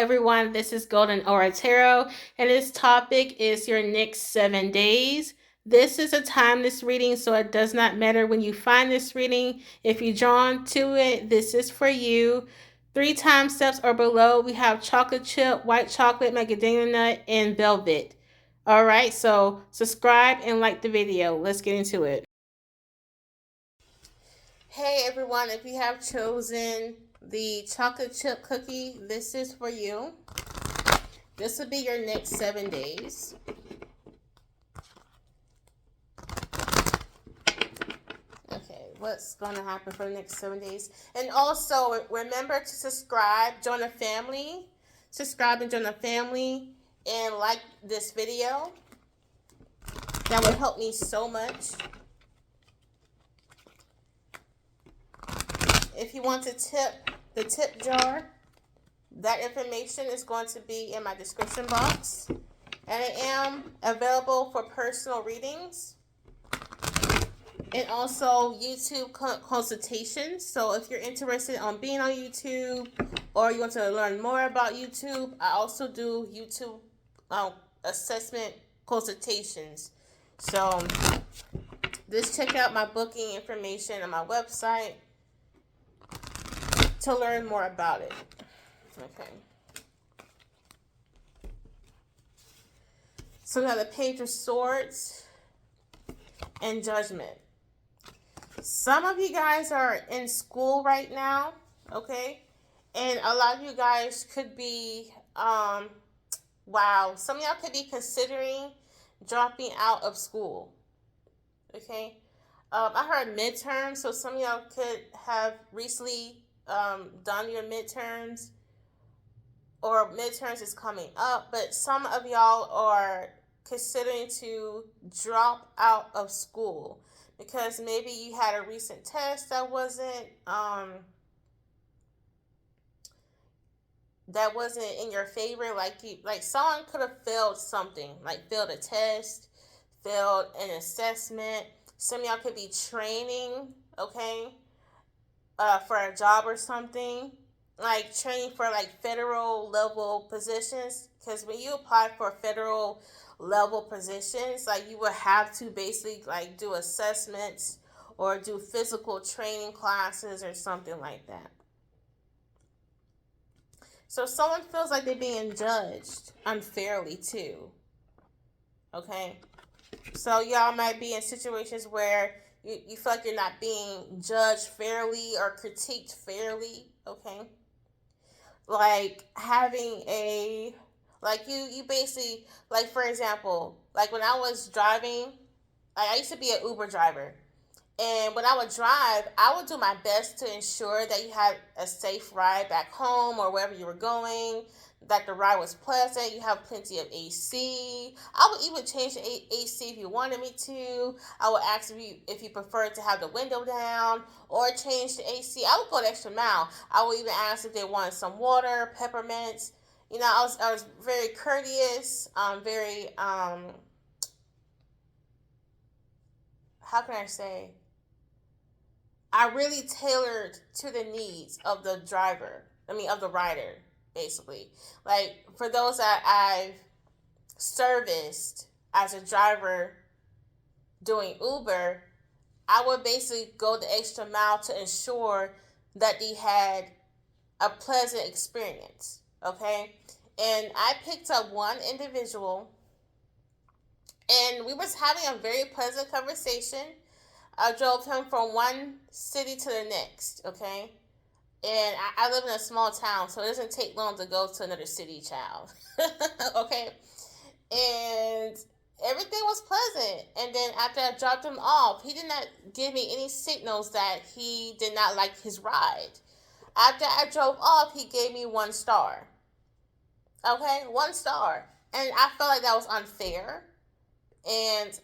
everyone, this is Golden Aura Tarot, and this topic is your next 7 days. This is a timeless reading, so it does not matter when you find this reading. If you're drawn to it, this is for you. 3 time steps or below, we have chocolate chip, white chocolate, macadamia nut, and velvet. Alright, so subscribe and like the video. Let's get into it. Hey everyone, if you have chosen the chocolate chip cookie, this is for you. This will be your next 7 days. Okay, what's going to happen for the next 7 days? And also, remember to subscribe, join a family. Subscribe and join a family and like this video. That would help me so much. If you want to tip the tip jar, that information is going to be in my description box. And I am available for personal readings and also YouTube consultations. So if you're interested on being on YouTube or you want to learn more about YouTube, I also do YouTube assessment consultations. So just check out my booking information on my website to learn more about it. Okay. So we have the Page of Swords and Judgment. Some of you guys are in school right now, okay? And a lot of you guys could be, some of y'all could be considering dropping out of school, okay? I heard midterms, so some of y'all could have recently done your midterms, or midterms is coming up, but some of y'all are considering to drop out of school because maybe you had a recent test that wasn't in your favor. Like someone could have failed something, like failed a test, failed an assessment. Some of y'all could be training, okay, for a job or something, like training for like federal level positions. Because when you apply for federal level positions, like you would have to basically like do assessments or do physical training classes or something like that. So someone feels like they're being judged unfairly too. Okay? So y'all might be in situations where you feel like you're not being judged fairly or critiqued fairly, okay? Like having you basically, like for example, like when I was driving, I used to be an Uber driver. And when I would drive, I would do my best to ensure that you had a safe ride back home or wherever you were going, that the ride was pleasant, you have plenty of AC. I would even change the AC if you wanted me to. I would ask if you preferred to have the window down or change the AC. I would go the extra mile. I would even ask if they wanted some water, peppermints. You know, I was very courteous, very, how can I say? I really tailored to the needs of the of the rider, basically. Like, for those that I've serviced as a driver doing Uber, I would basically go the extra mile to ensure that they had a pleasant experience, okay? And I picked up one individual, and we was having a very pleasant conversation. I drove him from one city to the next, okay? And I live in a small town, so it doesn't take long to go to another city, child. Okay? And everything was pleasant. And then after I dropped him off, he did not give me any signals that he did not like his ride. After I drove off, he gave me 1 star. Okay? 1 star. And I felt like that was unfair and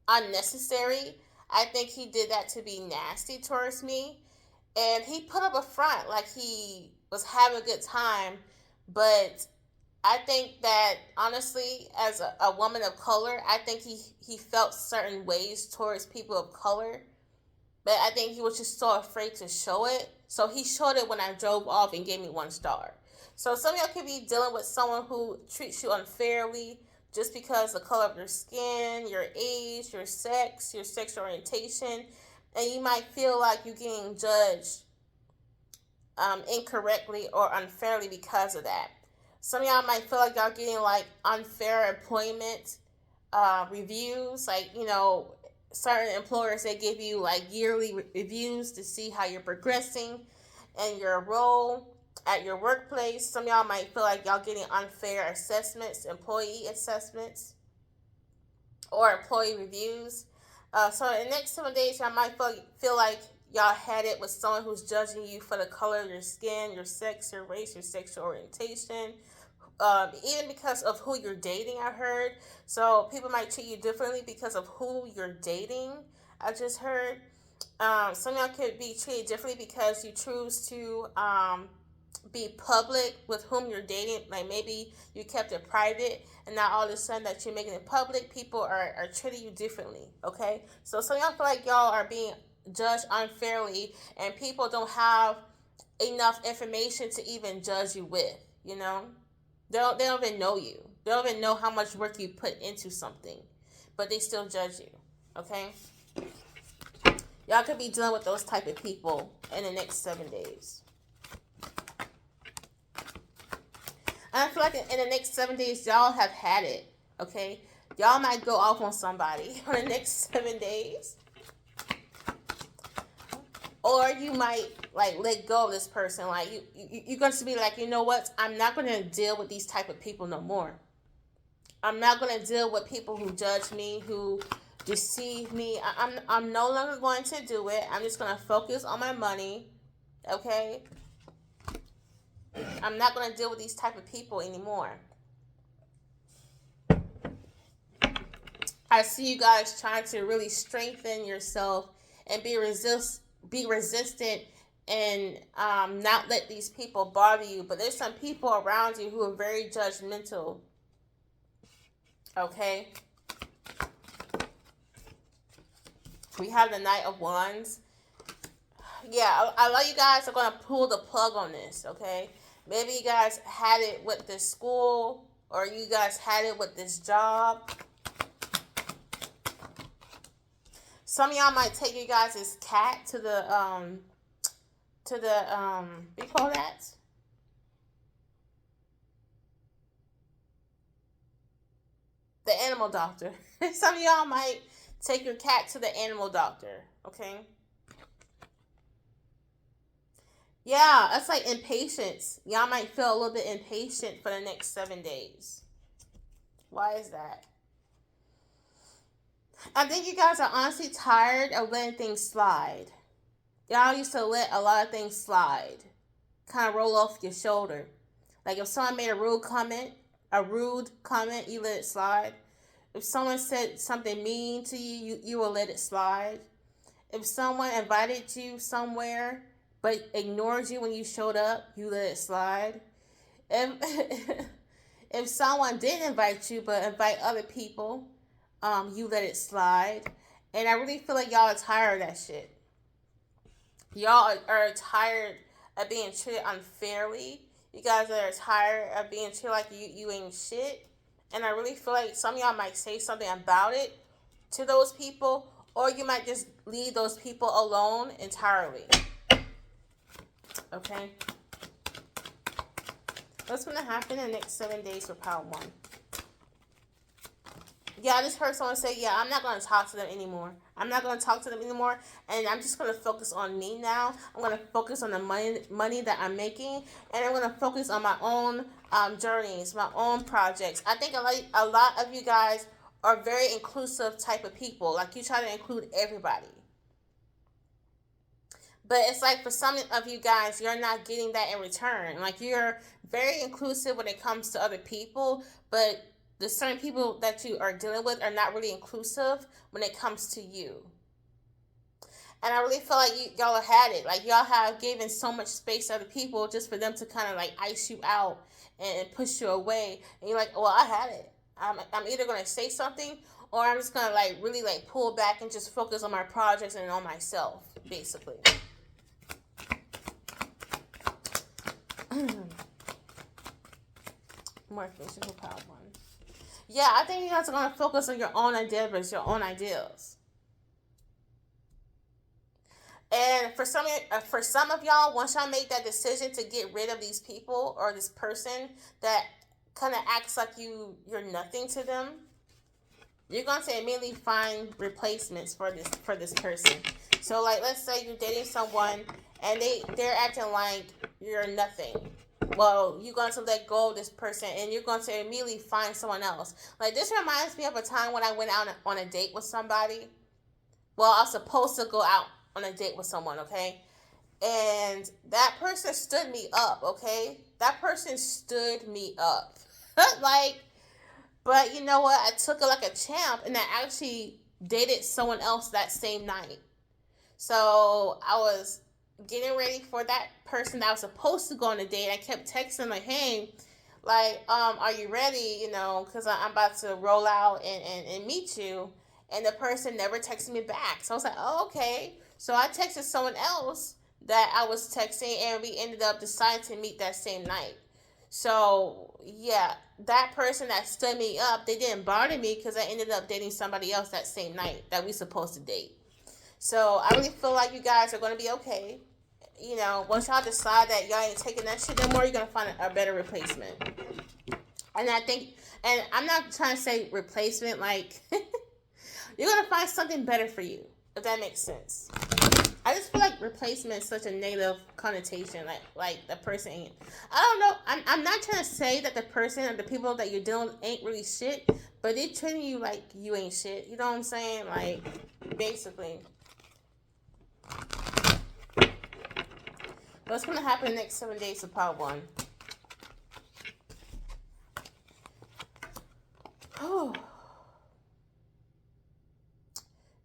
unnecessary. I think he did that to be nasty towards me. And he put up a front like he was having a good time. But I think that, honestly, as a woman of color, I think he felt certain ways towards people of color. But I think he was just so afraid to show it. So he showed it when I drove off and gave me 1 star. So some of y'all could be dealing with someone who treats you unfairly just because the color of your skin, your age, your sex, your sexual orientation, and you might feel like you're getting judged incorrectly or unfairly because of that. Some of y'all might feel like y'all getting like unfair employment reviews, like, you know, certain employers, they give you like yearly reviews to see how you're progressing in your role at your workplace. Some of y'all might feel like y'all getting unfair assessments, employee assessments, or employee reviews. So in the next 7 days, y'all might feel like y'all had it with someone who's judging you for the color of your skin, your sex, your race, your sexual orientation, even because of who you're dating, I heard. So people might treat you differently because of who you're dating, I just heard. Some of y'all could be treated differently because you choose to be public with whom you're dating. Like maybe you kept it private, and now all of a sudden that you're making it public, people are treating you differently, okay? So some of y'all feel like y'all are being judged unfairly, and people don't have enough information to even judge you with, you know? They don't even know you. They don't even know how much work you put into something, but they still judge you, okay? Y'all could be dealing with those type of people in the next 7 days. And I feel like in the next 7 days, y'all have had it, okay? Y'all might go off on somebody for the next 7 days. Or you might like let go of this person. Like you're going to be like, you know what? I'm not going to deal with these type of people no more. I'm not going to deal with people who judge me, who deceive me. I'm no longer going to do it. I'm just going to focus on my money, okay? I'm not going to deal with these type of people anymore. I see you guys trying to really strengthen yourself and be resistant and not let these people bother you. But there's some people around you who are very judgmental. Okay? We have the Knight of Wands. Yeah, a lot of you guys are going to pull the plug on this, okay? Maybe you guys had it with this school, or you guys had it with this job. Some of y'all might take you guys' cat to the what do you call that? The animal doctor. Some of y'all might take your cat to the animal doctor, okay? Yeah, that's like impatience. Y'all might feel a little bit impatient for the next 7 days. Why is that? I think you guys are honestly tired of letting things slide. Y'all used to let a lot of things slide, kind of roll off your shoulder. Like if someone made a rude comment, you let it slide. If someone said something mean to you, you will let it slide. If someone invited you somewhere but ignored you when you showed up, you let it slide. If if someone did invite you but invite other people, you let it slide. And I really feel like y'all are tired of that shit. Y'all are tired of being treated unfairly. You guys are tired of being treated like you ain't shit. And I really feel like some of y'all might say something about it to those people, or you might just leave those people alone entirely. Okay? What's going to happen in the next 7 days for Power 1? Yeah, I just heard someone say, yeah, I'm not going to talk to them anymore. I'm not going to talk to them anymore, and I'm just going to focus on me now. I'm going to focus on the money that I'm making, and I'm going to focus on my own journeys, my own projects. I think a lot of you guys are very inclusive type of people. Like, you try to include everybody. But it's like for some of you guys, you're not getting that in return. Like, you're very inclusive when it comes to other people, but the certain people that you are dealing with are not really inclusive when it comes to you. And I really feel like y'all have had it. Like, y'all have given so much space to other people just for them to kind of like ice you out and push you away. And you're like, well, I had it. I'm either going to say something, or I'm just going to like really like pull back and just focus on my projects and on myself, basically. More information for Power One. Yeah, I think you guys are gonna focus on your own endeavors, your own ideals. And for some of y'all, once y'all make that decision to get rid of these people or this person that kind of acts like you're nothing to them, you're going to immediately find replacements for this person. So like, let's say you're dating someone and they're acting like you're nothing. Well, you're going to let go of this person and you're going to immediately find someone else. Like, this reminds me of a time when I went out on a date with somebody. Well, I was supposed to go out on a date with someone, okay? And that person stood me up, okay? That person stood me up. Like, but you know what? I took it like a champ and I actually dated someone else that same night. So I was getting ready for that person that I was supposed to go on a date. I kept texting like, hey, like, are you ready? You know, because I'm about to roll out and meet you. And the person never texted me back. So I was like, oh, okay. So I texted someone else that I was texting, and we ended up deciding to meet that same night. So, yeah, that person that stood me up, they didn't bother me because I ended up dating somebody else that same night that we supposed to date. So I really feel like you guys are going to be okay. You know, once y'all decide that y'all ain't taking that shit no more, you're going to find a better replacement. And I think, and I'm not trying to say replacement, like, you're going to find something better for you, if that makes sense. I just feel like replacement is such a negative connotation. Like the person ain't. I don't know. I'm not trying to say that the person or the people that you're dealing with ain't really shit, but they're treating you like you ain't shit. You know what I'm saying? Like, basically. What's going to happen in the next 7 days of Power One? Oh.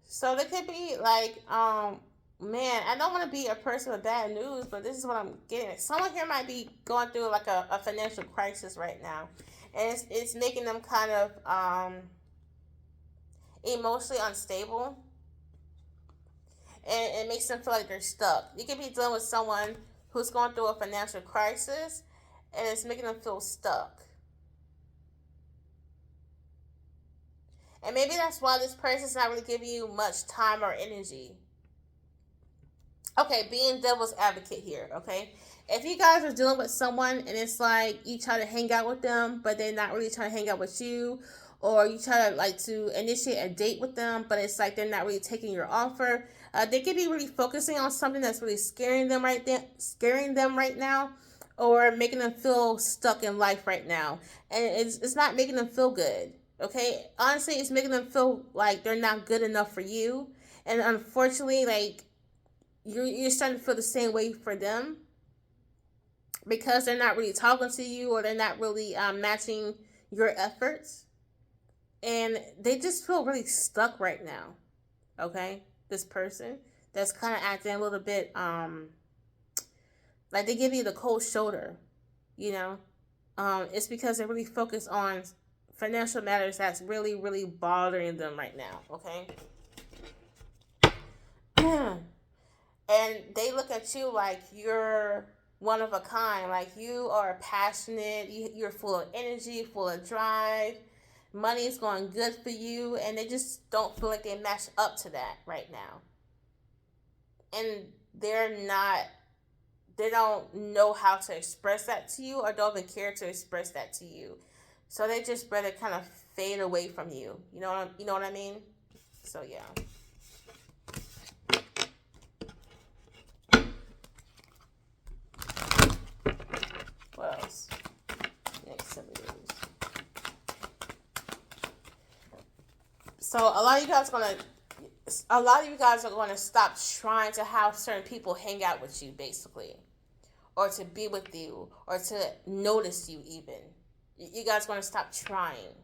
So there could be like, man, I don't want to be a person with bad news, but this is what I'm getting. Someone here might be going through like a financial crisis right now, and it's making them kind of emotionally unstable, and it makes them feel like they're stuck. You could be dealing with someone who's going through a financial crisis, and it's making them feel stuck. And maybe that's why this person's not really giving you much time or energy. Okay, being devil's advocate here, okay? If you guys are dealing with someone and it's like you try to hang out with them, but they're not really trying to hang out with you, or you try to like to initiate a date with them, but it's like they're not really taking your offer, they could be really focusing on something that's really scaring them right now, or making them feel stuck in life right now, and it's not making them feel good. Okay, honestly, it's making them feel like they're not good enough for you, and unfortunately, like you're starting to feel the same way for them because they're not really talking to you or they're not really matching your efforts, and they just feel really stuck right now. Okay, this person that's kind of acting a little bit like they give you the cold shoulder, you know. It's because they're really focused on financial matters that's really, really bothering them right now, okay? And they look at you like you're one of a kind, like you are passionate, you're full of energy, full of drive, money is going good for you, and they just don't feel like they match up to that right now. And they don't know how to express that to you or don't even care to express that to you. So they just rather kind of fade away from you. You know what I mean? So yeah. What else? Next 7 days. So a lot of you guys are gonna stop trying to have certain people hang out with you, basically, or to be with you, or to notice you even. You guys are going to stop trying.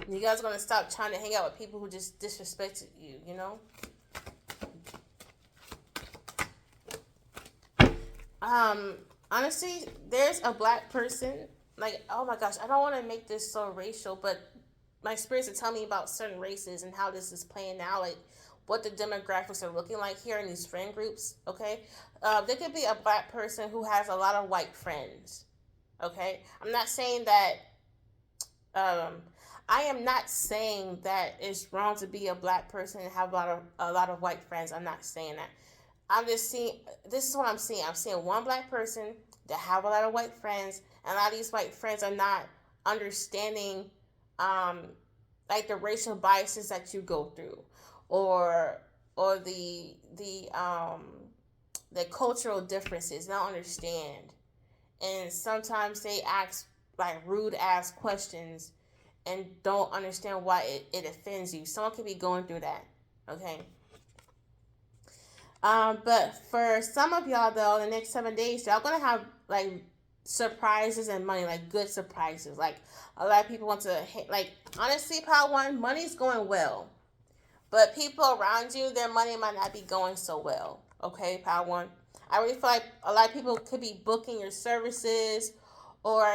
You guys are going to stop trying to hang out with people who just disrespected you, you know? Honestly, there's a black person, like, oh my gosh, I don't want to make this so racial, but my spirits are telling me about certain races and how this is playing out. Like, what the demographics are looking like here in these friend groups. Okay, there could be a black person who has a lot of white friends. Okay, I'm not saying that. Um, I am not saying that it's wrong to be a black person and have a lot of white friends. I'm not saying that. I'm just seeing. This is what I'm seeing. I'm seeing one black person that have a lot of white friends, and a lot of these white friends are not understanding, um, like the racial biases that you go through, or the cultural differences. They don't understand, and sometimes they ask like rude ass questions and don't understand why it offends you. Someone could be going through that. Okay. But for some of y'all though, the next 7 days, y'all gonna have like surprises and money, like good surprises. Like a lot of people want to like honestly, Power One, money's going well. But people around you, their money might not be going so well. Okay, Power One. I really feel like a lot of people could be booking your services, or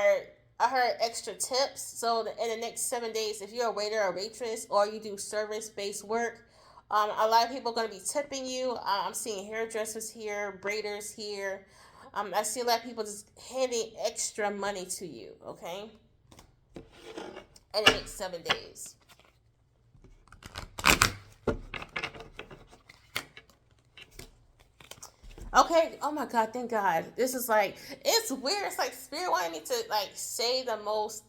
I heard extra tips. So in the next 7 days, if you're a waiter or waitress, or you do service-based work, a lot of people are going to be tipping you. I'm seeing hairdressers here, braiders here. I see a lot of people just handing extra money to you, okay? In the next 7 days. Okay, oh my God, thank God. This is like, it's weird. It's like Spirit wanted me to like say the most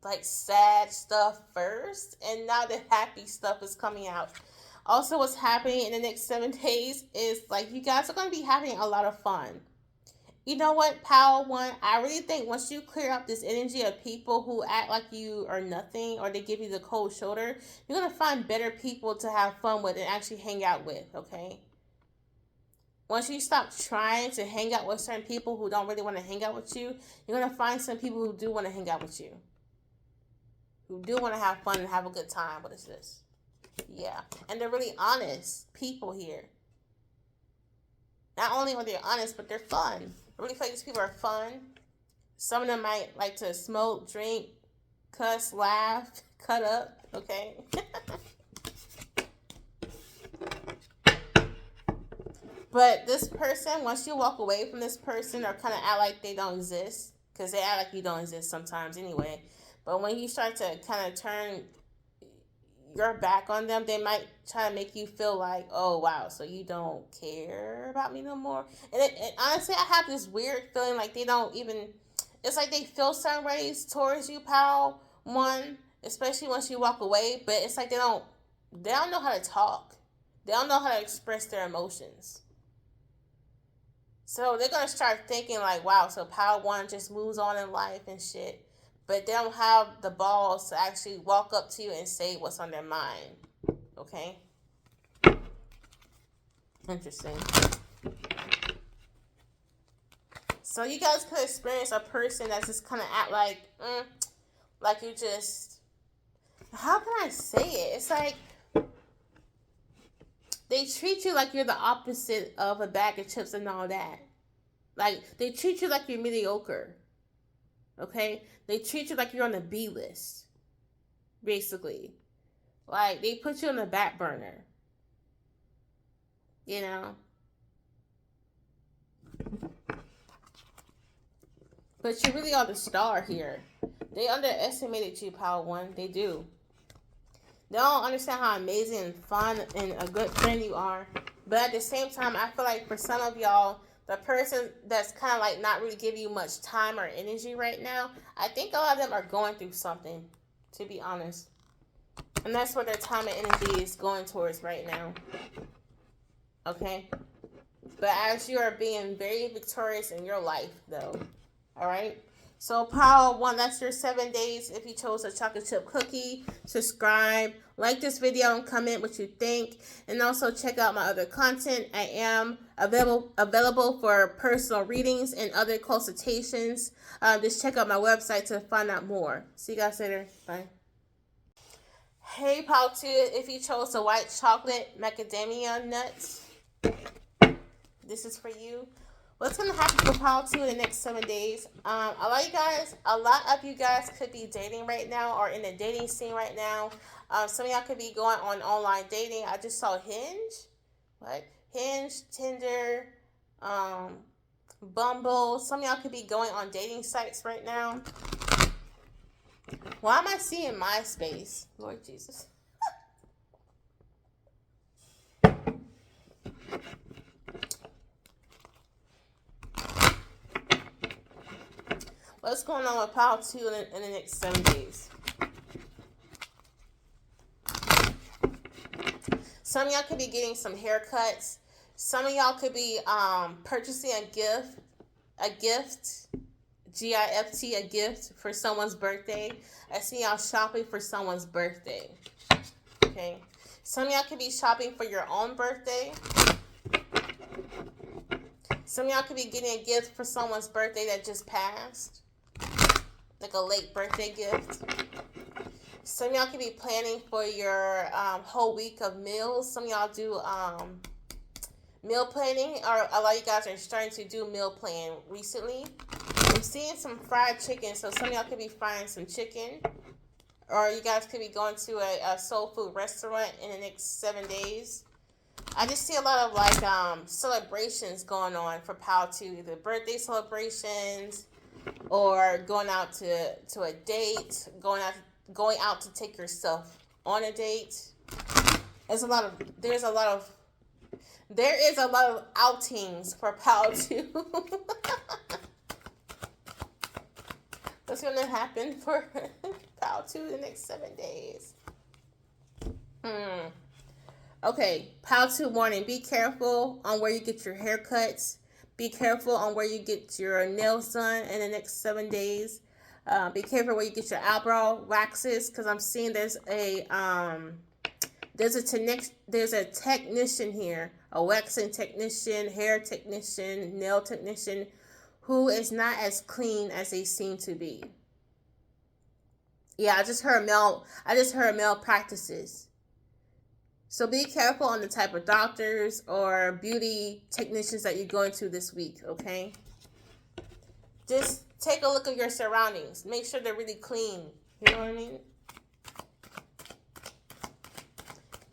like sad stuff first, and now the happy stuff is coming out. Also, what's happening in the next 7 days is like you guys are going to be having a lot of fun. You know what, Power One? I really think once you clear up this energy of people who act like you are nothing, or they give you the cold shoulder, you're going to find better people to have fun with and actually hang out with, okay? Once you stop trying to hang out with certain people who don't really want to hang out with you, you're going to find some people who do want to hang out with you. Who do want to have fun and have a good time. What is this? Yeah. And they're really honest people here. Not only are they honest, but they're fun. I really feel like these people are fun. Some of them might like to smoke, drink, cuss, laugh, cut up. Okay? But this person, once you walk away from this person or kind of act like they don't exist, because they act like you don't exist sometimes anyway. But when you start to kind of turn your back on them, they might try to make you feel like, oh, wow, so you don't care about me no more. And honestly, I have this weird feeling like they don't even, it's like they feel some ways towards you, pal, one, especially once you walk away. But it's like they don't know how to talk. They don't know how to express their emotions. So they're going to start thinking like, wow, so Power One just moves on in life and shit. But they don't have the balls to actually walk up to you and say what's on their mind. Okay? Interesting. So you guys could experience a person that's just kind of act like you just, how can I say it? It's like, they treat you like you're the opposite of a bag of chips and all that. Like, they treat you like you're mediocre. Okay? They treat you like you're on the B list. Basically. Like, they put you on the back burner. You know? But you really are the star here. They underestimated you, Power One. They do. They don't understand how amazing and fun and a good friend you are. But at the same time, I feel like for some of y'all, the person that's kind of like not really giving you much time or energy right now, I think a lot of them are going through something, to be honest. And that's what their time and energy is going towards right now. Okay? But as you are being very victorious in your life, though. Alright? So, Power One, that's your 7 days. If you chose a chocolate chip cookie, subscribe, like this video, and comment what you think. And also check out my other content. I am available for personal readings and other consultations. Just check out my website to find out more. See you guys later. Bye. Hey, Power 2, if you chose the white chocolate macadamia nuts, this is for you. What's gonna happen for Pile 2 in the next 7 days? A lot of you guys could be dating right now or in the dating scene right now. Some of y'all could be going on online dating. I just saw Hinge, what? Hinge, Tinder, um, Bumble. Some of y'all could be going on dating sites right now. Why am I seeing MySpace? Lord Jesus. What's going on with Pile 2 in the next 7 days? Some of y'all could be getting some haircuts. Some of y'all could be purchasing a gift, GIFT, a gift for someone's birthday. I see y'all shopping for someone's birthday. Okay. Some of y'all could be shopping for your own birthday. Some of y'all could be getting a gift for someone's birthday that just passed. Like a late birthday gift. Some of y'all could be planning for your whole week of meals. Some of y'all do meal planning, or a lot of you guys are starting to do meal plan recently. I'm seeing some fried chicken, so some of y'all could be frying some chicken. Or you guys could be going to a soul food restaurant in the next 7 days. I just see a lot of like celebrations going on for Pile 2, either birthday celebrations or going out to a date, going out to take yourself on a date. There is a lot of outings for Pile 2. What's going to happen for Pile 2 the next 7 days? Okay, Pile 2 warning. Be careful on where you get your haircuts. Be careful on where you get your nails done in the next 7 days. Be careful where you get your eyebrow waxes, because I'm seeing there's a technician here, a waxing technician, hair technician, nail technician, who is not as clean as they seem to be. Yeah, I just heard malpractices. So be careful on the type of doctors or beauty technicians that you're going to this week, okay? Just take a look at your surroundings. Make sure they're really clean. You know what I mean?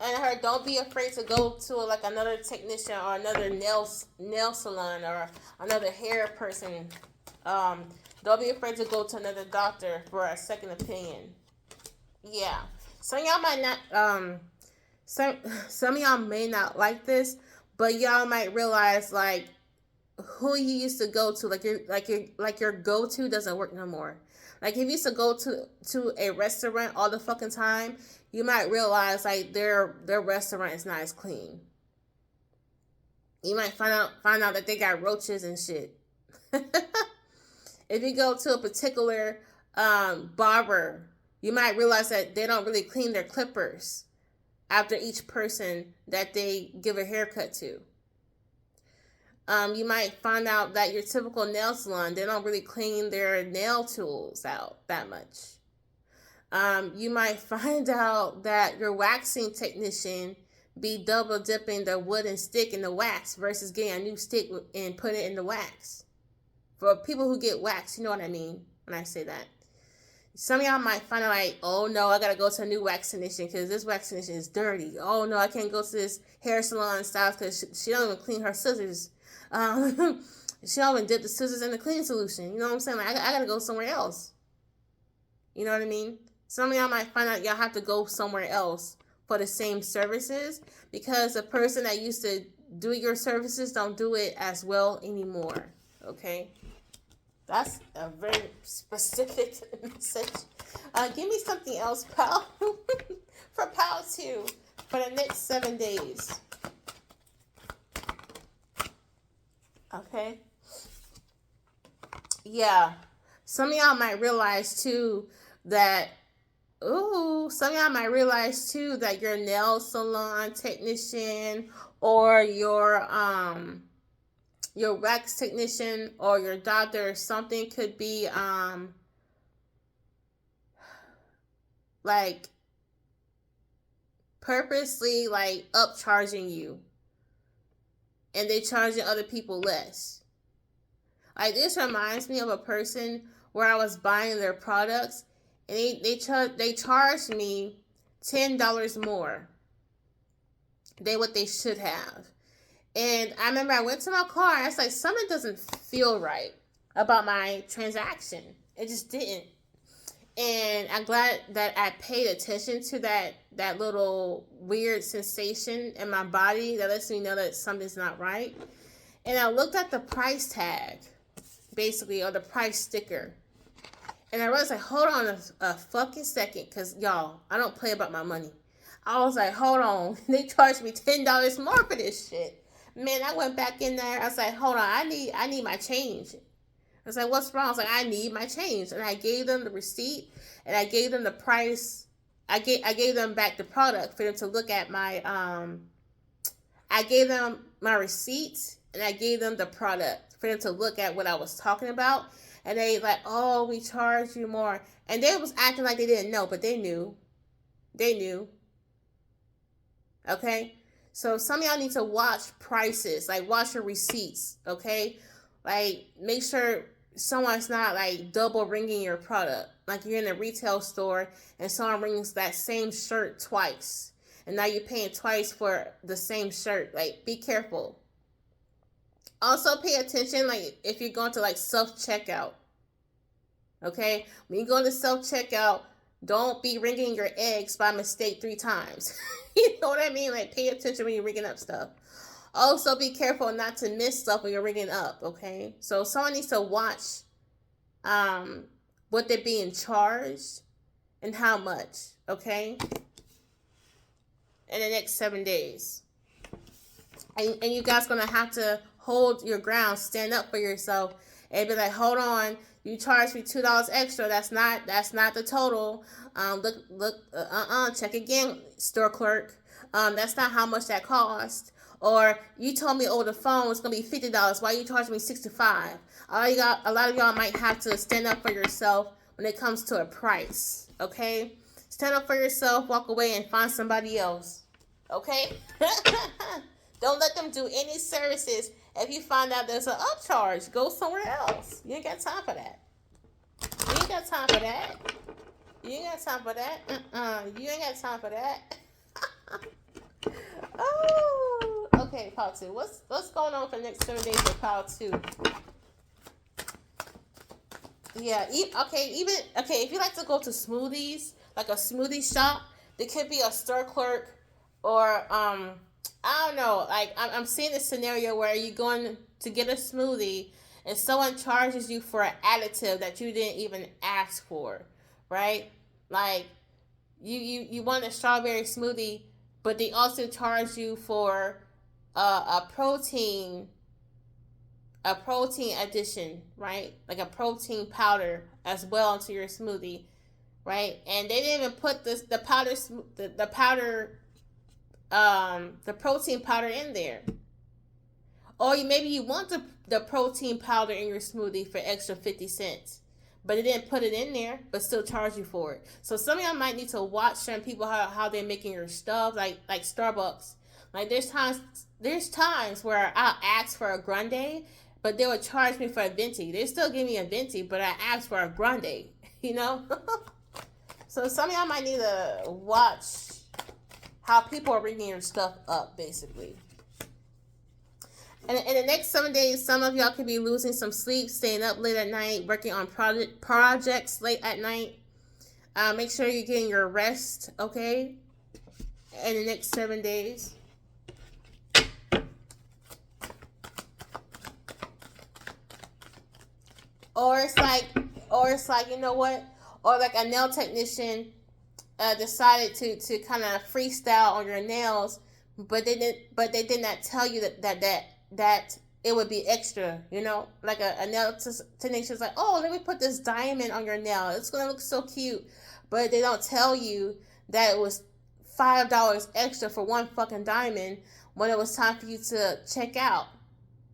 And I heard, don't be afraid to go to like another technician or another nail salon or another hair person. Don't be afraid to go to another doctor for a second opinion. Yeah. Some of y'all might not some of y'all may not like this, but y'all might realize like who you used to go to, like your go-to doesn't work no more. Like if you used to go to a restaurant all the fucking time, you might realize like their restaurant is not as clean. You might find out that they got roaches and shit. If you go to a particular barber, you might realize that they don't really clean their clippers after each person that they give a haircut to. You might find out that your typical nail salon, they don't really clean their nail tools out that much. You might find out that your waxing technician be double dipping the wooden stick in the wax versus getting a new stick and put it in the wax. For people who get waxed, you know what I mean when I say that. Some of y'all might find out like, oh no, I gotta go to a new wax technician because this wax technician is dirty. Oh no, I can't go to this hair salon style because she don't even clean her scissors. She don't even dip the scissors in the cleaning solution. You know what I'm saying? Like, I gotta go somewhere else. You know what I mean? Some of y'all might find out y'all have to go somewhere else for the same services because the person that used to do your services don't do it as well anymore. Okay? That's a very specific message. Give me something else, pal. For Pal 2 for the next 7 days. Okay? Yeah. Some of y'all might realize too that your nail salon technician or your wax technician or your doctor or something could be like purposely like upcharging you, and they charging other people less. Like, this reminds me of a person where I was buying their products, and they charged me $10 more than what they should have. And I remember I went to my car and I was like, something doesn't feel right about my transaction. It just didn't. And I'm glad that I paid attention to that little weird sensation in my body that lets me know that something's not right. And I looked at the price tag, basically, or the price sticker. And I was like, hold on a fucking second, because, y'all, I don't play about my money. I was like, hold on. They charged me $10 more for this shit. Man, I went back in there. I was like, hold on, I need my change. I was like, what's wrong? I was like, I need my change. And I gave them the receipt, and I gave them the price. I gave them back the product for them to look at my, I gave them my receipt, and I gave them the product for them to look at what I was talking about. And they like, oh, we charge you more. And they was acting like they didn't know, but they knew. They knew. Okay? So some of y'all need to watch prices, like watch your receipts, okay? Like, make sure someone's not like double ringing your product. Like, you're in a retail store and someone rings that same shirt twice, and now you're paying twice for the same shirt. Like, be careful. Also, pay attention, like, if you're going to like self-checkout, okay? When you go to self-checkout, don't be ringing your eggs by mistake 3 times. You know what I mean? Like, pay attention when you're ringing up stuff. Also, be careful not to miss stuff when you're ringing up, okay? So someone needs to watch what they're being charged and how much, okay? In the next 7 days. And you guys going to have to hold your ground, stand up for yourself, and be like, hold on, you charged me $2 extra. That's not the total. Check again, store clerk. That's not how much that cost. Or you told me over the phone it's gonna be $50. Why you charging me $65? A lot of y'all might have to stand up for yourself when it comes to a price. Okay, stand up for yourself. Walk away and find somebody else. Okay. Don't let them do any services. If you find out there's an upcharge, go somewhere else. You ain't got time for that. You ain't got time for that. You ain't got time for that. You ain't got time for that. Oh, okay, part 2. What's going on for the next 7 days for part 2? Yeah, if you like to go to smoothies, like a smoothie shop, there could be a store clerk, or I don't know, like I'm seeing a scenario where you're going to get a smoothie and someone charges you for an additive that you didn't even ask for, right? Like, you want a strawberry smoothie, but they also charge you for a protein addition, right? Like a protein powder as well into your smoothie, right? And they didn't even put the protein powder in there. Or maybe you want the protein powder in your smoothie for extra 50 cents. But they didn't put it in there, but still charge you for it. So some of y'all might need to watch certain people how they're making your stuff, like Starbucks. Like, there's times where I'll ask for a grande, but they would charge me for a venti. They still give me a venti, but I asked for a grande, you know? So some of y'all might need to watch how people are ringing your stuff up, basically. And in the next 7 days, some of y'all could be losing some sleep, staying up late at night, working on projects late at night. Make sure you're getting your rest, okay? In the next 7 days. Or it's like, you know what? Or like a nail technician decided to kind of freestyle on your nails, but they did not tell you that it would be extra, you know? Like a nail technician's like, oh, let me put this diamond on your nail. It's going to look so cute. But they don't tell you that it was $5 extra for one fucking diamond when it was time for you to check out.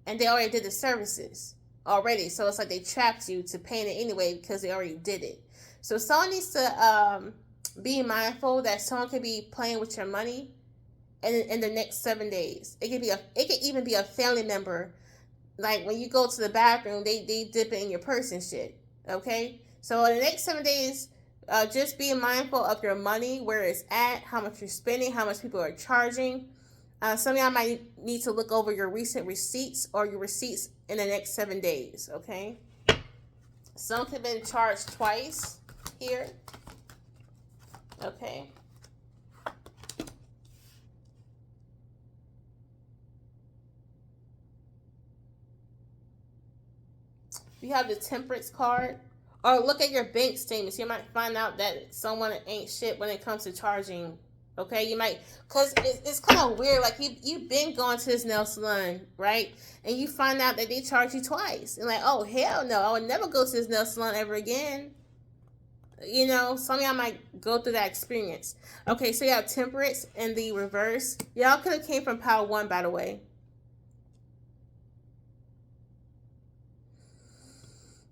And they already did the services already. So it's like they trapped you to paying it anyway because they already did it. So someone needs to be mindful that someone could be playing with your money in the next 7 days. It could even be a family member like when you go to the bathroom, they dip it in your purse and shit. Okay, so in the next 7 days, just be mindful of your money, where it's at, how much you're spending, how much people are charging. Some of y'all might need to look over your recent receipts or your receipts in the next 7 days. Okay, some have been charged twice here. Okay. You have the temperance card, or look at your bank statements. You might find out that someone ain't shit when it comes to charging. Okay, you might, because it's kind of weird. Like you've been going to this nail salon, right? And you find out that they charge you twice, and like, oh hell no, I would never go to this nail salon ever again. You know, some of y'all might go through that experience. Okay, so you have temperance in the reverse. Y'all could have came from pile 1, by the way.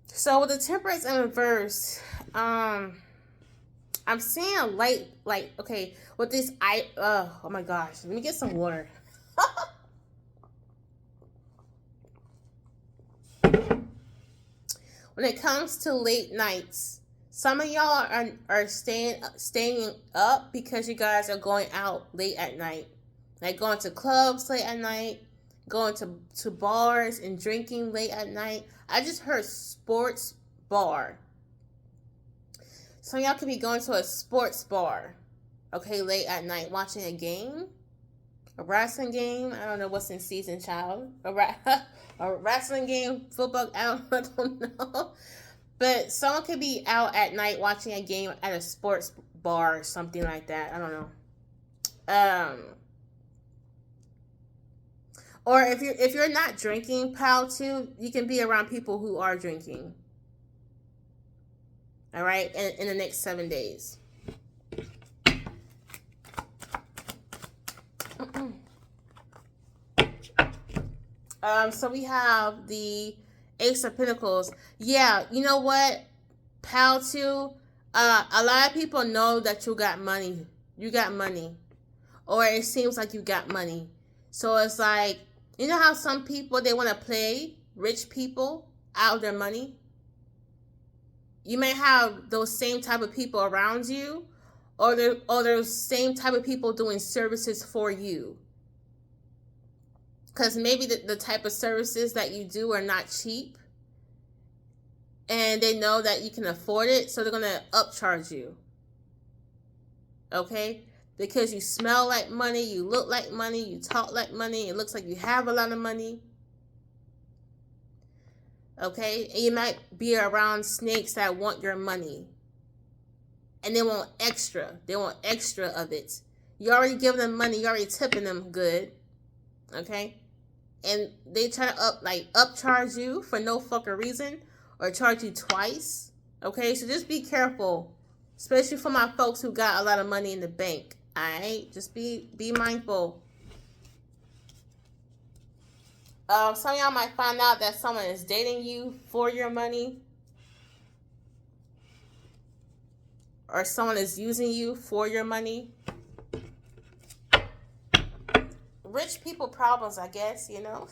So with the temperance in reverse, I'm seeing a light, like, okay, with this, oh my gosh, let me get some water. When it comes to late nights, some of y'all are staying up because you guys are going out late at night, like going to clubs late at night, going to bars and drinking late at night. I just heard sports bar. Some of y'all could be going to a sports bar, okay, late at night, watching a game, a wrestling game. I don't know what's in season, child. A wrestling game, football. I don't know. But someone could be out at night watching a game at a sports bar or something like that. I don't know. Or if you're not drinking, pal, too, you can be around people who are drinking. All right, in the next 7 days. So we have the Ace of Pentacles. Yeah, you know what, pal, too? A lot of people know that you got money. You got money. Or it seems like you got money. So it's like, you know how some people, they want to play rich people out of their money? You may have those same type of people around you, or those same type of people doing services for you. Because maybe the type of services that you do are not cheap, and they know that you can afford it, so they're going to upcharge you. Okay? Because you smell like money, you look like money, you talk like money, it looks like you have a lot of money. Okay? And you might be around snakes that want your money. And they want extra. They want extra of it. You already give them money, you already tipping them good. Okay? And they try to upcharge you for no fucking reason, or charge you twice. Okay? So just be careful. Especially for my folks who got a lot of money in the bank. Alright? Just be mindful. Some of y'all might find out that someone is dating you for your money. Or someone is using you for your money. Rich people problems, I guess, you know.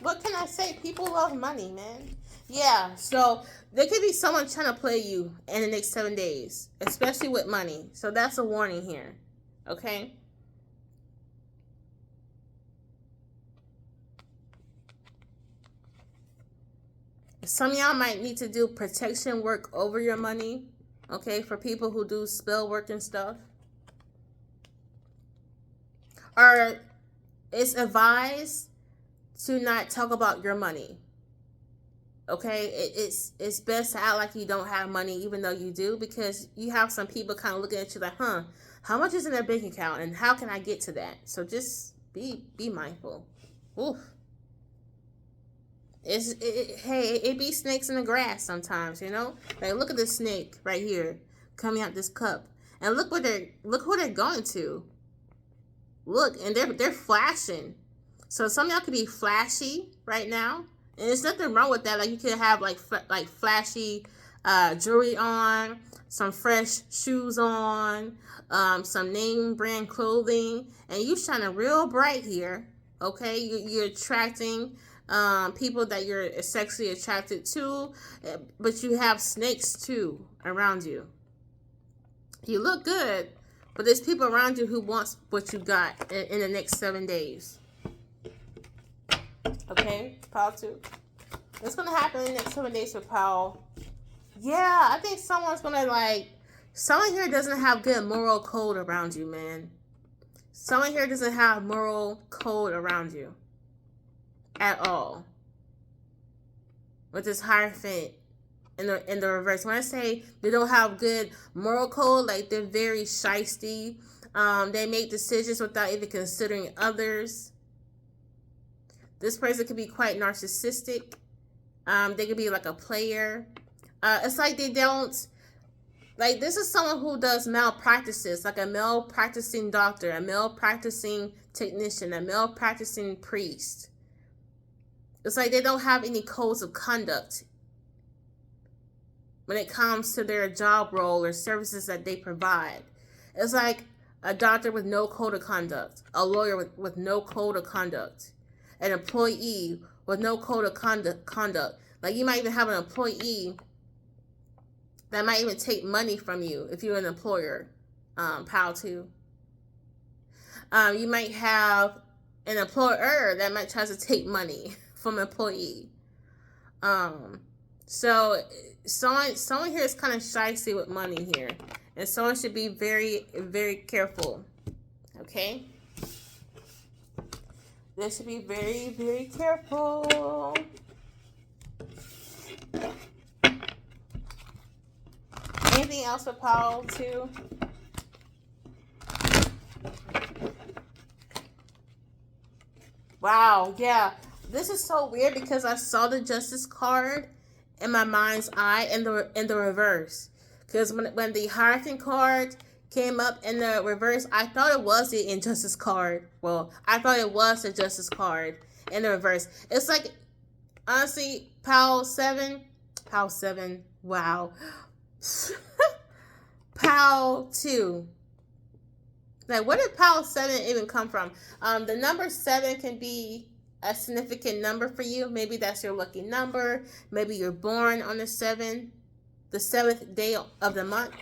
What can I say? People love money, man. Yeah, so there could be someone trying to play you in the next 7 days, especially with money. So that's a warning here, okay? Some of y'all might need to do protection work over your money, okay, for people who do spell work and stuff. Or it's advised to not talk about your money. Okay, it's best to act like you don't have money even though you do, because you have some people kind of looking at you like, how much is in their bank account and how can I get to that? So just be mindful. Oof. Hey, it be snakes in the grass sometimes, you know? Like, look at this snake right here coming out this cup, and look who they're going to. Look, and they're flashing. So some of y'all could be flashy right now. And there's nothing wrong with that. Like, you could have like flashy jewelry on, some fresh shoes on, some name brand clothing, and you shining real bright here. Okay, you're attracting people that you're sexually attracted to, but you have snakes too around you. You look good, but there's people around you who wants what you got in the next 7 days. Okay, pile 2. What's gonna happen in the next 7 days for pile? Yeah, I think someone's gonna someone here doesn't have good moral code around you, man. Someone here doesn't have moral code around you at all. With this Hierophant in the reverse. When I say they don't have good moral code, like they're very shysty. They make decisions without even considering others. This person could be quite narcissistic. They could be like a player. It's like they don't, like, this is someone who does malpractices, like a malpracticing doctor, a malpracticing technician, a malpracticing priest. It's like they don't have any codes of conduct when it comes to their job role or services that they provide. It's like a doctor with no code of conduct, a lawyer with no code of conduct, an employee with no code of conduct. Like, you might even have an employee that might even take money from you if you're an employer, pile 2. You might have an employer that might try to take money from an employee. So someone here is kind of shysty with money here, and someone should be very, very careful. Okay, they should be very, very careful. Anything else for pile 2? Wow, yeah. This is so weird because I saw the Justice card in my mind's eye in the reverse. Because when the Hierophant card came up in the reverse, I thought it was the Injustice card. Well, I thought it was the Justice card in the reverse. It's like, honestly, pile 7, wow. Pile 2. Like, where did pile 7 even come from? The number 7 can be a significant number for you. Maybe that's your lucky number. Maybe you're born on the 7th day of the month.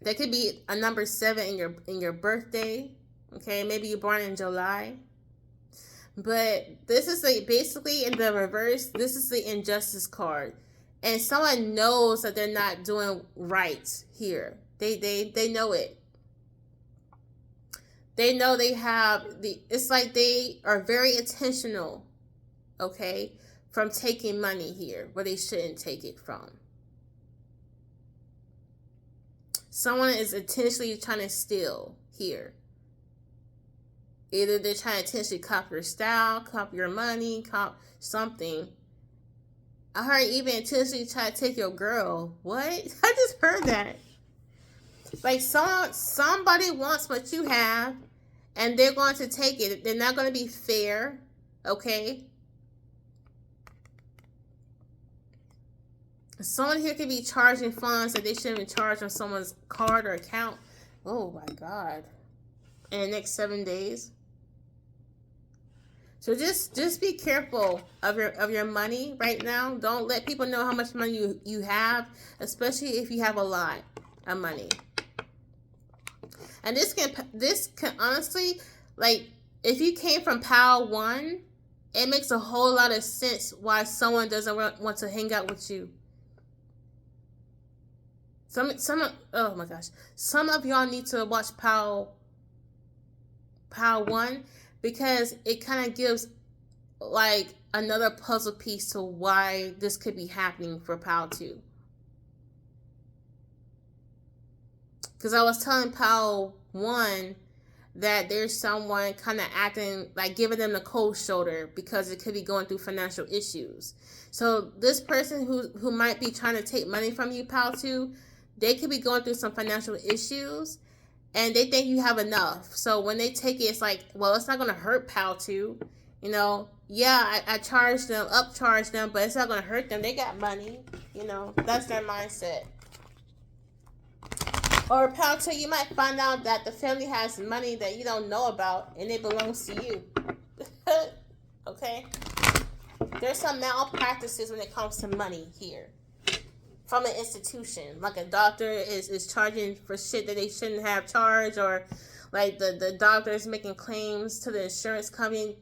There could be a number 7 in your birthday. Okay, maybe you're born in July. But this is basically in the reverse. This is the Injustice card, and someone knows that they're not doing right here. They know it. They know they have it's like they are very intentional, okay, from taking money here where they shouldn't take it from. Someone is intentionally trying to steal here. Either they're trying to intentionally copy your style, copy your money, copy something. I heard even intentionally try to take your girl. What? I just heard that. Like, somebody wants what you have, and they're going to take it. They're not going to be fair, okay? Someone here could be charging funds that they shouldn't charge on someone's card or account. Oh my God! In the next 7 days. So just be careful of your money right now. Don't let people know how much money you have, especially if you have a lot of money. And this can honestly, like, if you came from pile 1, it makes a whole lot of sense why someone doesn't want to hang out with you. Oh my gosh, some of y'all need to watch pile 1, because it kind of gives like another puzzle piece to why this could be happening for pile 2. Because I was telling pile 1 that there's someone kind of acting like giving them the cold shoulder because it could be going through financial issues. So this person who might be trying to take money from you, pile 2, they could be going through some financial issues, and they think you have enough. So when they take it, it's like, well, it's not going to hurt pile 2. You know, yeah, I charge them, upcharge them, but it's not going to hurt them. They got money. You know, that's their mindset. Or Palto, you might find out that the family has money that you don't know about and it belongs to you. Okay? There's some malpractices when it comes to money here. From an institution. Like a doctor is charging for shit that they shouldn't have charged, or like the doctor is making claims to the insurance company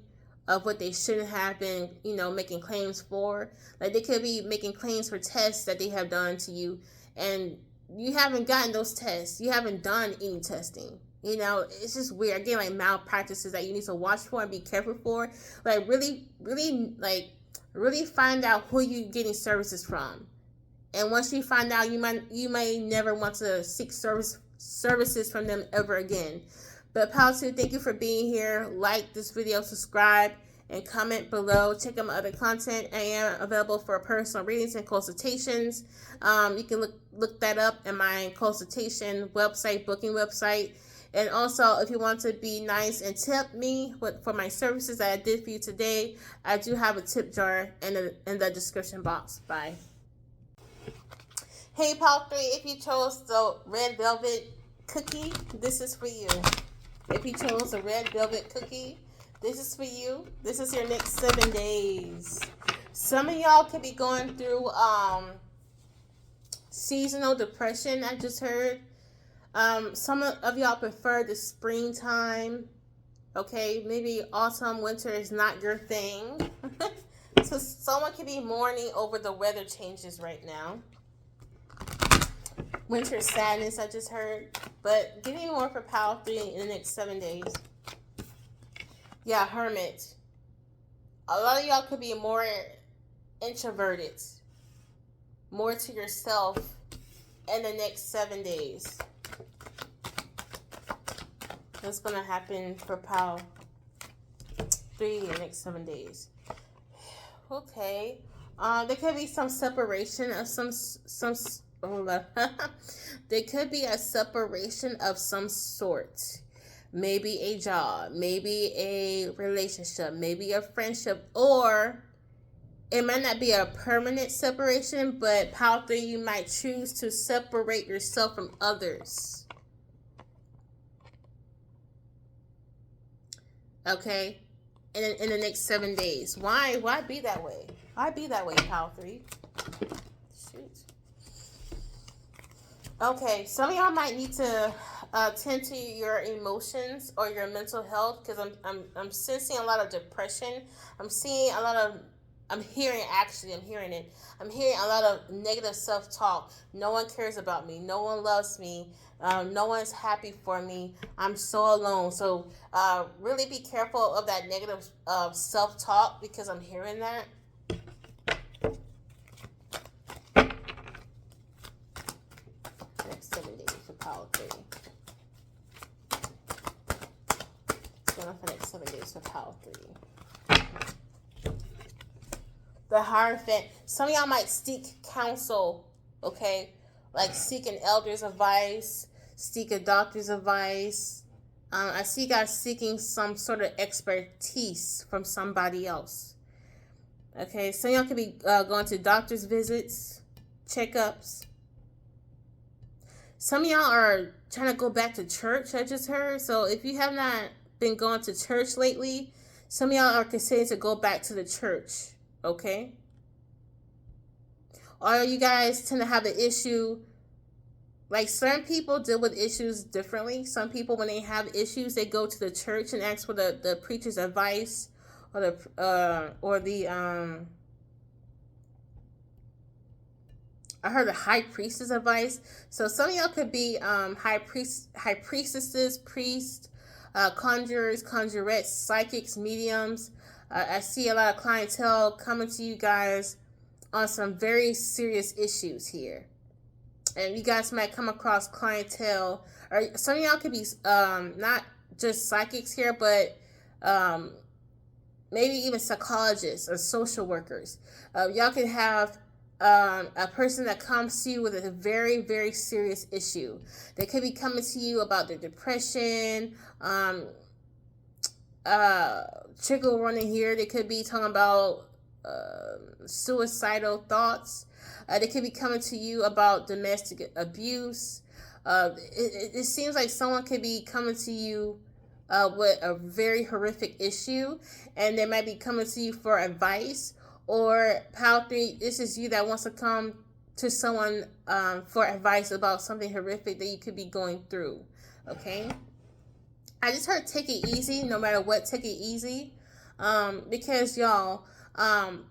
of what they shouldn't have been, you know, making claims for. Like they could be making claims for tests that they have done to you, and you haven't gotten those tests. You haven't done any testing. You know, it's just weird. Again, like malpractices that you need to watch for and be careful for. Like really find out who you're getting services from. And once you find out, you may never want to seek services from them ever again. But Palsu, thank you for being here. Like this video, subscribe, and comment below. Check out my other content. I am available for personal readings and consultations. You can look that up in my consultation website, booking website. And also, if you want to be nice and tip me for my services that I did for you today, I do have a tip jar in the description box. Bye. Hey, Pal 3, if you chose the red velvet cookie, this is for you. If you chose the red velvet cookie, this is for you. This is your next 7 days. Some of y'all could be going through seasonal depression, I just heard. Some of y'all prefer the springtime. Okay, maybe autumn, winter is not your thing. So someone could be mourning over the weather changes right now. Winter sadness, I just heard. But give me more for Pal 3 in the next 7 days. Yeah, Hermit. A lot of y'all could be more introverted. More to yourself in the next 7 days. What's going to happen for Pal 3 in the next 7 days? Okay. There could be some separation of some there could be a separation of some sort. Maybe a job, maybe a relationship, maybe a friendship, or it might not be a permanent separation, but Pal 3, you might choose to separate yourself from others. Okay? In the next 7 days. Why be that way? Why be that way, Pal 3? Shoot. Okay, some of y'all might need to tend to your emotions or your mental health, because I'm sensing a lot of depression. I'm hearing it. I'm hearing a lot of negative self-talk. No one cares about me. No one loves me. No one's happy for me. I'm so alone. So really be careful of that negative self-talk, because I'm hearing that. Next 7 days for Pal 3. What's going on for the next 7 days for Pal 3? The Hierophant. Some of y'all might seek counsel, okay? Like seek an elder's advice, seek a doctor's advice. I see you guys seeking some sort of expertise from somebody else. Okay, some of y'all could be going to doctor's visits, checkups. Some of y'all are trying to go back to church, I just heard. So if you have not been going to church lately, some of y'all are considering to go back to the church, okay? Or you guys tend to have an issue. Like, certain people deal with issues differently. Some people, when they have issues, they go to the church and ask for the preacher's advice, or the I heard the high priestess advice. So some of y'all could be high priestesses, priests, conjurers, conjurettes, psychics, mediums. I see a lot of clientele coming to you guys on some very serious issues here. And you guys might come across clientele, or some of y'all could be not just psychics here, but maybe even psychologists or social workers. Y'all could have a person that comes to you with a very, very serious issue. They could be coming to you about their depression, trigger warning here. They could be talking about suicidal thoughts. They could be coming to you about domestic abuse. It seems like someone could be coming to you with a very horrific issue, and they might be coming to you for advice. Or Pal 3, this is you that wants to come to someone for advice about something horrific that you could be going through. Okay? I just heard take it easy, no matter what, take it easy. Because y'all,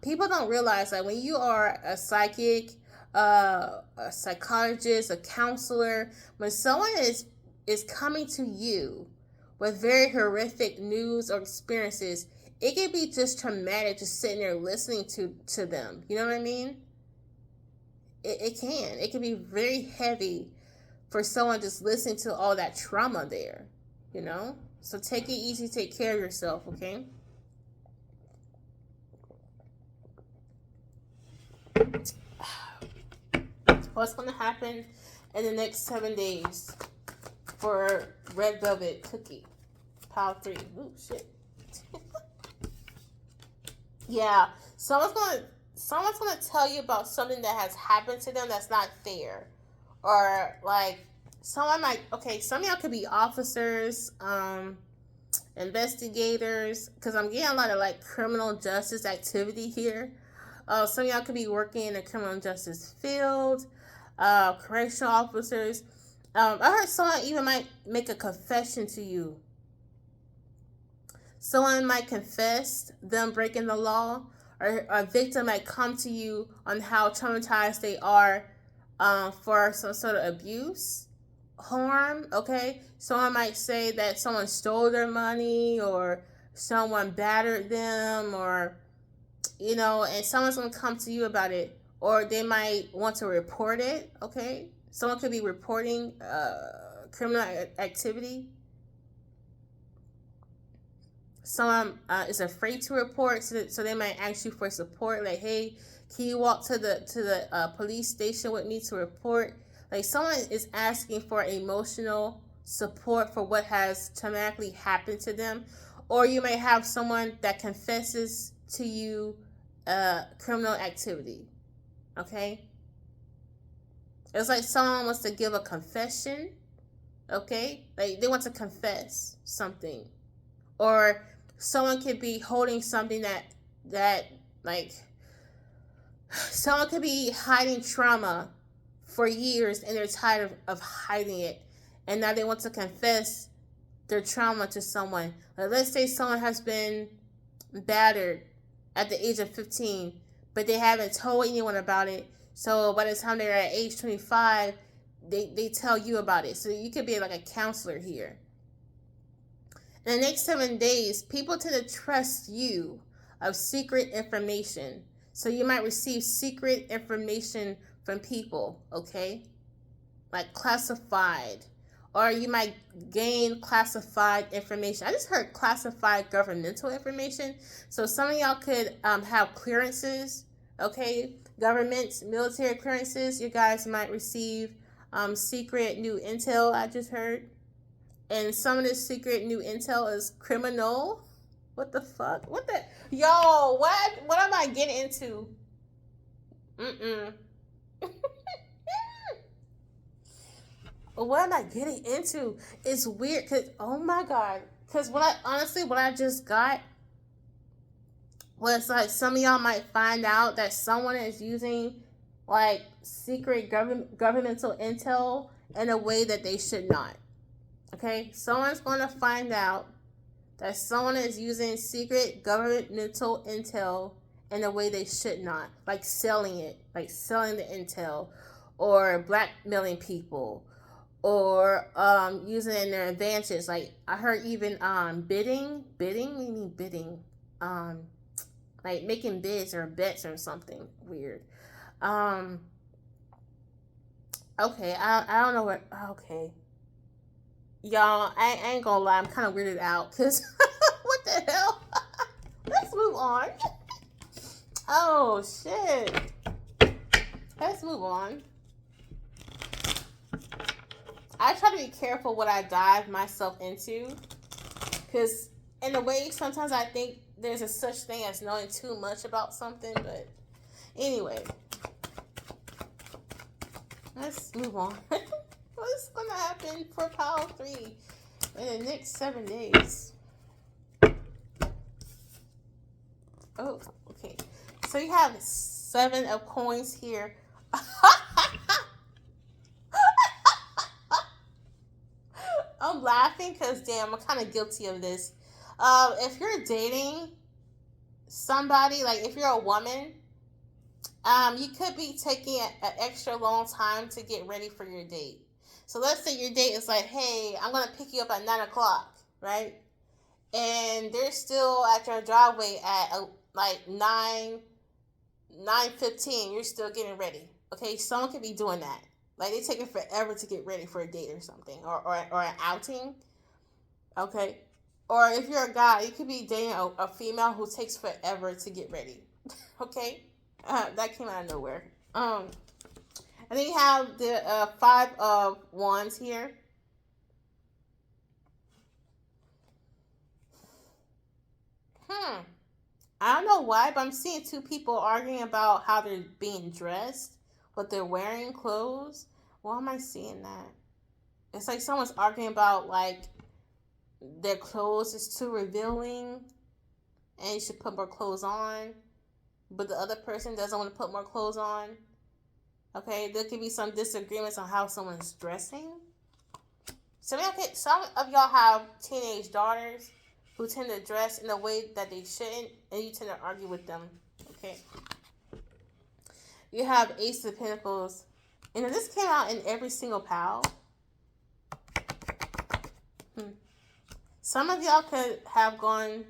people don't realize that when you are a psychic, a psychologist, a counselor, when someone is coming to you with very horrific news or experiences, it can be just traumatic just sitting there listening to them. You know what I mean? It can. It can be very heavy for someone just listening to all that trauma there. You know? So take it easy, take care of yourself, okay? What's going to happen in the next 7 days for Red Velvet Cookie? Pile 3. Ooh, shit. Yeah. Someone's gonna tell you about something that has happened to them that's not fair. Or like some of y'all could be officers, investigators, because I'm getting a lot of like criminal justice activity here. Some of y'all could be working in the criminal justice field, correctional officers. I heard someone even might make a confession to you. Someone might confess them breaking the law, or a victim might come to you on how traumatized they are for some sort of abuse, harm, okay? Someone might say that someone stole their money, or someone battered them, or, you know, and someone's going to come to you about it, or they might want to report it, okay? Someone could be reporting criminal activity. Someone is afraid to report, so they might ask you for support. Like, hey, can you walk to the police station with me to report? Like, someone is asking for emotional support for what has traumatically happened to them. Or you may have someone that confesses to you criminal activity. Okay? It's like someone wants to give a confession. Okay? Like, they want to confess something. Or someone could be holding something that like, someone could be hiding trauma for years, and they're tired of hiding it, and now they want to confess their trauma to someone. Like, let's say someone has been battered at the age of 15, but they haven't told anyone about it. So by the time they're at age 25, they tell you about it. So you could be like a counselor here. In the next 7 days, people tend to trust you of secret information. So you might receive secret information from people, okay? Like classified. Or you might gain classified information. I just heard classified governmental information. So some of y'all could have clearances, okay? Government, military clearances. You guys might receive secret new intel, I just heard. And some of this secret new intel is criminal. What the fuck? What the? Yo, what am I getting into? What am I getting into? It's weird, because, oh my God. Because what I just got was like, some of y'all might find out that someone is using like secret governmental intel in a way that they should not. Okay, someone's going to find out that someone is using secret governmental intel in a way they should not, like selling it, like selling the intel, or blackmailing people, or using it in their advantage. Like, I heard even bidding, meaning bidding, like making bids or bets or something weird. Okay, I don't know what. Okay. Y'all, I ain't gonna lie, I'm kind of weirded out, because what the hell? Let's move on. Oh, shit. Let's move on. I try to be careful what I dive myself into, because in a way, sometimes I think there's a such thing as knowing too much about something. But anyway, let's move on. What's gonna happen for Pile 3 in the next 7 days? Oh, okay. So you have 7 of coins here. I'm laughing because, damn, I'm kind of guilty of this. If you're dating somebody, like if you're a woman, you could be taking an extra long time to get ready for your date. So let's say your date is like, hey, I'm going to pick you up at 9 o'clock, right? And they're still at your driveway at like 9:15. You're still getting ready. Okay, someone could be doing that. Like they taking forever to get ready for a date or something, or an outing. Okay, or if you're a guy, you could be dating a female who takes forever to get ready. Okay, that came out of nowhere. And then you have the 5 of Wands here. I don't know why, but I'm seeing 2 people arguing about how they're being dressed, what they're wearing, clothes. Why am I seeing that? It's like someone's arguing about like their clothes is too revealing and you should put more clothes on, but the other person doesn't want to put more clothes on. Okay, there could be some disagreements on how someone's dressing. Some of y'all have teenage daughters who tend to dress in a way that they shouldn't, and you tend to argue with them. Okay. You have Ace of Pentacles. And this came out in every single pile. Some of y'all could have gone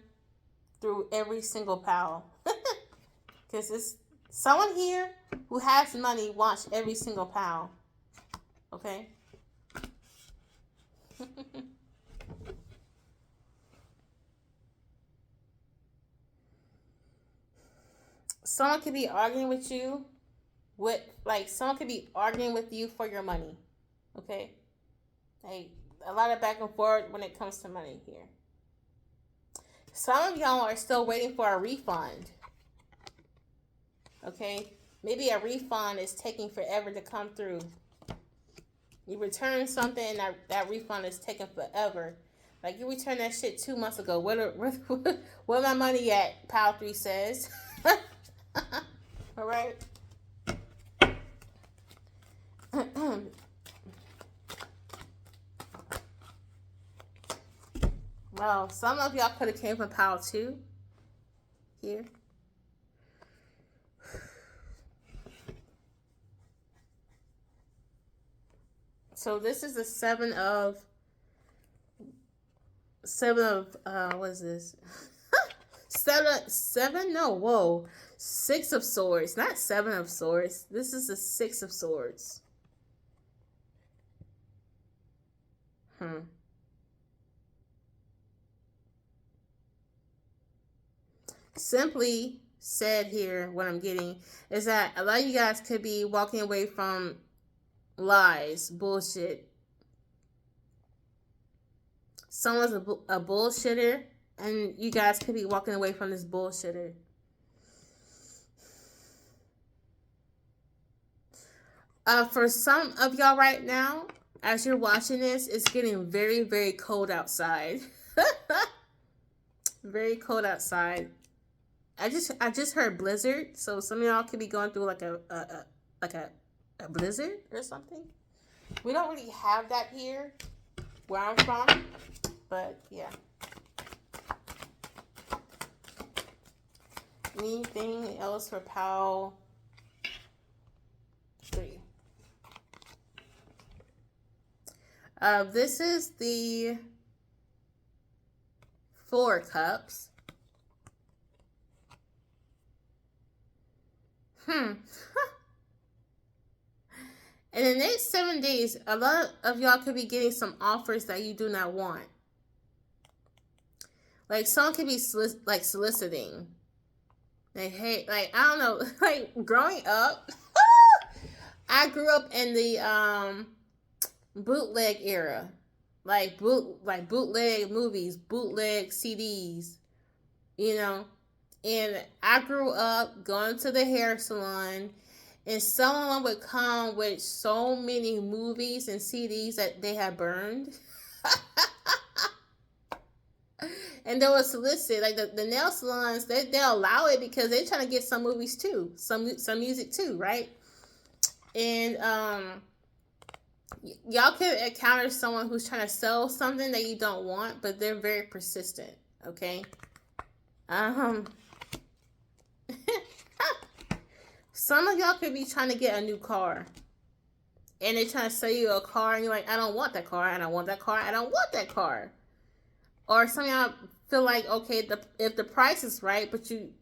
through every single pile. Because it's someone here who has money watch every single pile. Okay? Someone could be arguing with you someone could be arguing with you for your money. Okay? Like a lot of back and forth when it comes to money here. Some of y'all are still waiting for a refund. Okay? Maybe a refund is taking forever to come through. You return something and that refund is taking forever. Like you returned that shit 2 months ago. Where my money at? Pile 3 says. Alright. Well, some of y'all could have came from pile 2 here. So this is the 7 of what is this? seven? No, whoa. 6 of Swords, not 7 of Swords. This is the 6 of Swords. Simply said here, what I'm getting is that a lot of you guys could be walking away from lies, bullshit. Someone's a bullshitter, and you guys could be walking away from this bullshitter. For some of y'all right now, as you're watching this, it's getting very, very cold outside. Very cold outside. I just heard blizzard, so some of y'all could be going through like a blizzard or something. We don't really have that here where I'm from, but yeah. Anything else for pile 3? This is the 4 cups. In the next 7 days, a lot of y'all could be getting some offers that you do not want. Like, someone could be soliciting. Like, hey, like, I don't know. Like, growing up, I grew up in the bootleg era. like bootleg movies, bootleg CDs, you know. And I grew up going to the hair salon, and someone would come with so many movies and CDs that they had burned. And they would solicit, like the nail salons, they'll allow it because they're trying to get some movies too, some music too, right? And y'all could encounter someone who's trying to sell something that you don't want, but they're very persistent. Okay. Some of y'all could be trying to get a new car, and they're trying to sell you a car, and you're like, I don't want that car, I don't want that car, I don't want that car. Or some of y'all feel like, okay, if the price is right, but you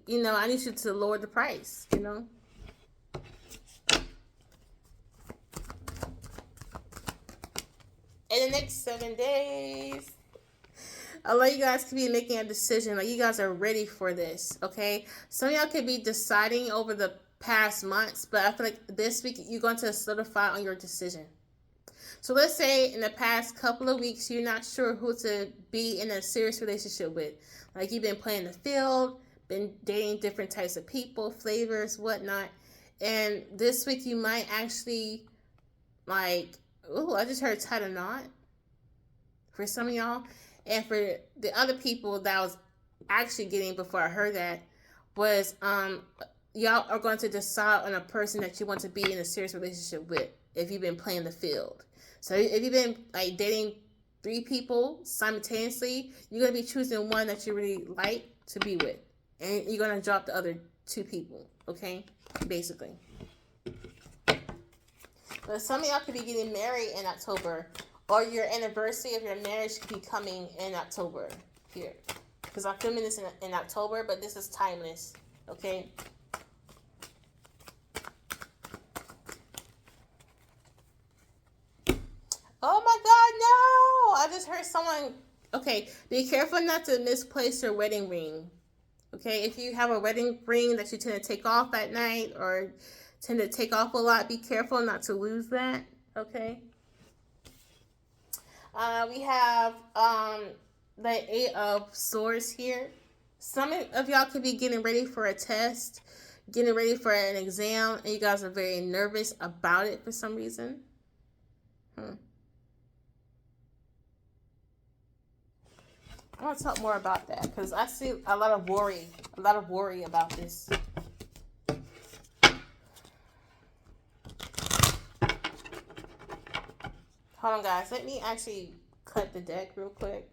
know, I need you to lower the price, you know. In the next 7 days, a lot of you guys could be making a decision. Like, you guys are ready for this, okay? Some of y'all could be deciding over the past months, but I feel like this week you're going to solidify on your decision. So let's say in the past couple of weeks, you're not sure who to be in a serious relationship with. Like, you've been playing the field, been dating different types of people, flavors, whatnot. And this week you might actually, like, ooh, I just heard tie a knot for some of y'all. And for the other people that I was actually getting before I heard that was, y'all are going to decide on a person that you want to be in a serious relationship with if you've been playing the field. So if you've been like dating 3 people simultaneously, you're going to be choosing one that you really like to be with. And you're going to drop the other 2 people, okay? Basically. But some of y'all could be getting married in October, or your anniversary of your marriage could be coming in October here. Because I'm filming this in October, but this is timeless, okay? Oh my God, no! I just heard someone... Okay, be careful not to misplace your wedding ring. Okay, if you have a wedding ring that you tend to take off at night or tend to take off a lot, be careful not to lose that. Okay. We have the 8 of Swords here. Some of y'all could be getting ready for a test, getting ready for an exam, and you guys are very nervous about it for some reason. I want to talk more about that because I see a lot of worry about this. Hold on, guys. Let me actually cut the deck real quick.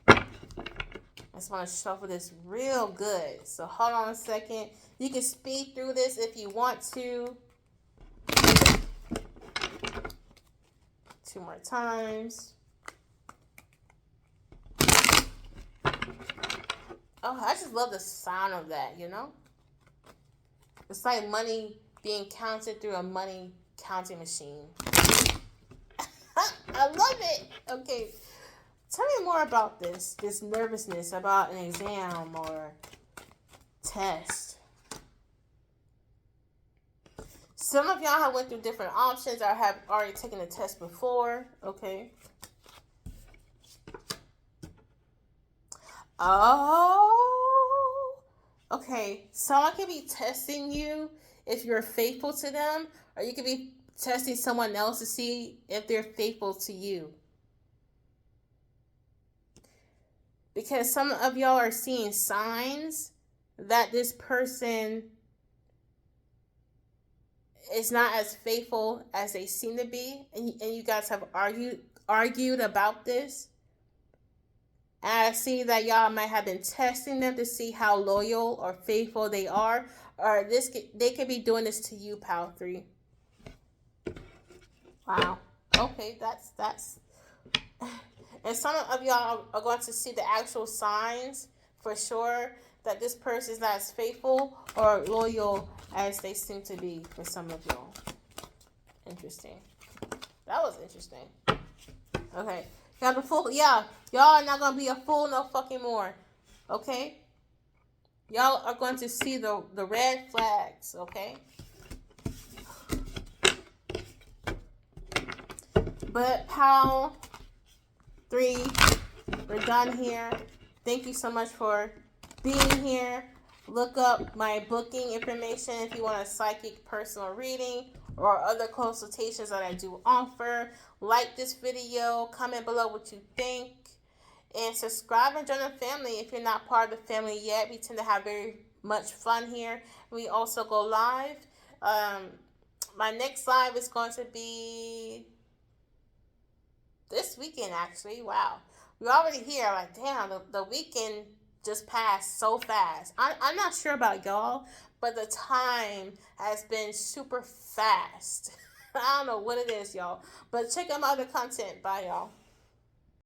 I just want to shuffle this real good. So hold on a second. You can speed through this if you want to. 2 more times. Oh, I just love the sound of that, you know? It's like money being counted through a money counting machine. I love it. Okay. Tell me more about this nervousness about an exam or test. Some of y'all have went through different options or have already taken the test before. Okay. Oh, okay. Someone could be testing you if you're faithful to them, or you could be testing someone else to see if they're faithful to you. Because some of y'all are seeing signs that this person is not as faithful as they seem to be, and you guys have argued about this. And I see that y'all might have been testing them to see how loyal or faithful they are. Or they could be doing this to you, Pal 3. Wow. Okay, that's... And some of y'all are going to see the actual signs for sure that this person is not as faithful or loyal as they seem to be for some of y'all. Interesting. That was interesting. Okay. Got the fool. Yeah, y'all are not gonna be a fool no fucking more. Okay? Y'all are going to see the red flags, okay? But PAL 3, we're done here. Thank you so much for being here. Look up my booking information if you want a psychic personal reading or other consultations that I do offer. Like this video, comment below what you think, and subscribe and join the family if you're not part of the family yet. We tend to have very much fun here. We also go live. My next live is going to be this weekend, actually. Wow. We're already here. Like, damn, the weekend just passed so fast. I'm not sure about y'all, but the time has been super fast. I don't know what it is, y'all. But check out my other content. Bye, y'all.